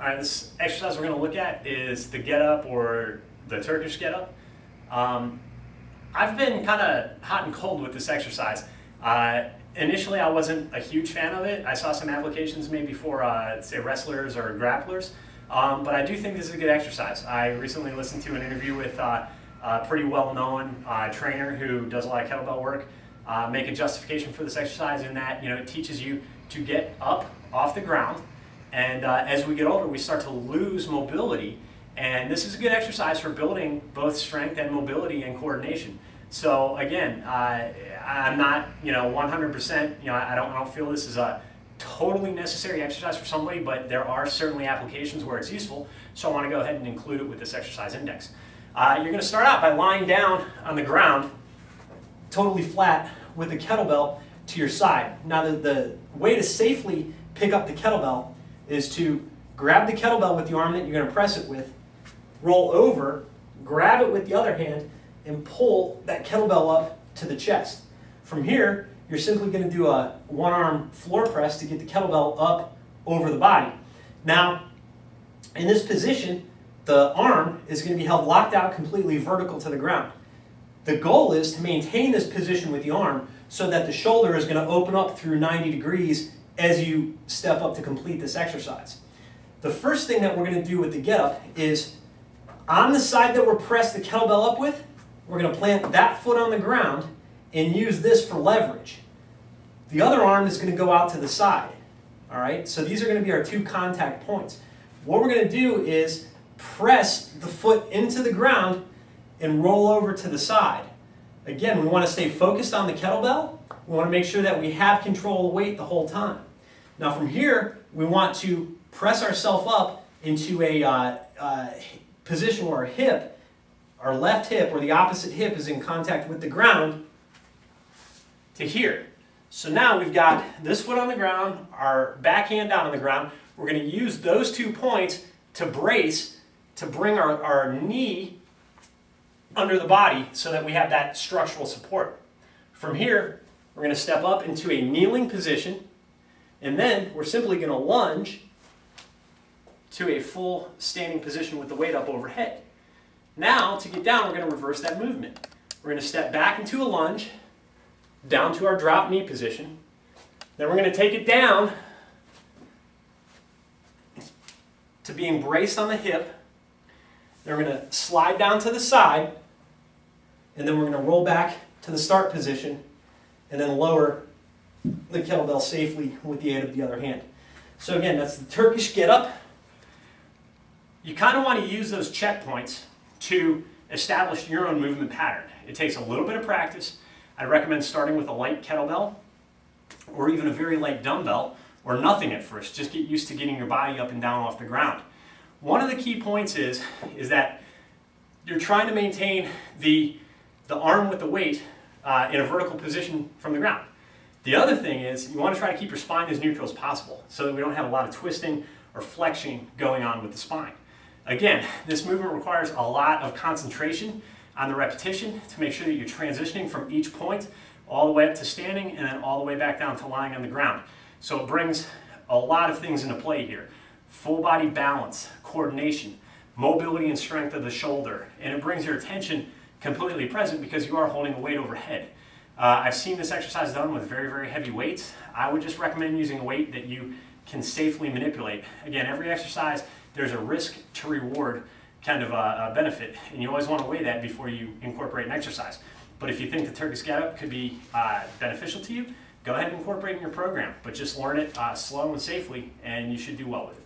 All right, this exercise we're going to look at is the get up or the Turkish get up. I've been kind of hot and cold with this exercise. Initially, I wasn't a huge fan of it. I saw some applications maybe for, say, wrestlers or grapplers, but I do think this is a good exercise. I recently listened to an interview with a pretty well-known trainer who does a lot of kettlebell work, make a justification for this exercise in that it teaches you to get up off the ground. And as we get older, we start to lose mobility. And this is a good exercise for building both strength and mobility and coordination. So again, I'm not 100%, I don't feel this is a totally necessary exercise for somebody, but there are certainly applications where it's useful. So I want to go ahead and include it with this exercise index. You're going to start out by lying down on the ground, totally flat, with the kettlebell to your side. Now the way to safely pick up the kettlebell is to grab the kettlebell with the arm that you're going to press it with, roll over, grab it with the other hand, and pull that kettlebell up to the chest. From here, you're simply going to do a one-arm floor press to get the kettlebell up over the body. Now, in this position, the arm is going to be held locked out completely vertical to the ground. The goal is to maintain this position with the arm so that the shoulder is going to open up through 90 degrees as you step up to complete this exercise. The first thing that we're going to do with the get up is on the side that we're pressed the kettlebell up with, we're going to plant that foot on the ground and use this for leverage. The other arm is going to go out to the side. All right, so these are going to be our two contact points. What we're going to do is press the foot into the ground and roll over to the side. Again, we want to stay focused on the kettlebell. We want to make sure that we have control of the weight the whole time. Now from here, we want to press ourselves up into a position where our left hip or the opposite hip is in contact with the ground to here. So now we've got this foot on the ground, our back hand down on the ground. We're going to use those 2 points to brace, to bring our knee under the body so that we have that structural support. From here, we're going to step up into a kneeling position, and then we're simply going to lunge to a full standing position with the weight up overhead. Now, to get down, we're going to reverse that movement. We're going to step back into a lunge, down to our drop knee position. Then we're going to take it down to being braced on the hip. Then we're going to slide down to the side, and then we're going to roll back to the start position, and then lower the kettlebell safely with the aid of the other hand. So again, that's the Turkish get up. You kind of want to use those checkpoints to establish your own movement pattern. It takes a little bit of practice. I'd recommend starting with a light kettlebell or even a very light dumbbell or nothing at first. Just get used to getting your body up and down off the ground. One of the key points is that you're trying to maintain the arm with the weight in a vertical position from the ground. The other thing is you want to try to keep your spine as neutral as possible so that we don't have a lot of twisting or flexion going on with the spine. Again, this movement requires a lot of concentration on the repetition to make sure that you're transitioning from each point all the way up to standing and then all the way back down to lying on the ground. So it brings a lot of things into play here. Full body balance, coordination, mobility and strength of the shoulder, and it brings your attention completely present because you are holding a weight overhead. I've seen this exercise done with very, very heavy weights. I would just recommend using a weight that you can safely manipulate. Again, every exercise, there's a risk to reward kind of a benefit, and you always want to weigh that before you incorporate an exercise. But if you think the Turkish get up could be beneficial to you, go ahead and incorporate it in your program, but just learn it slow and safely, and you should do well with it.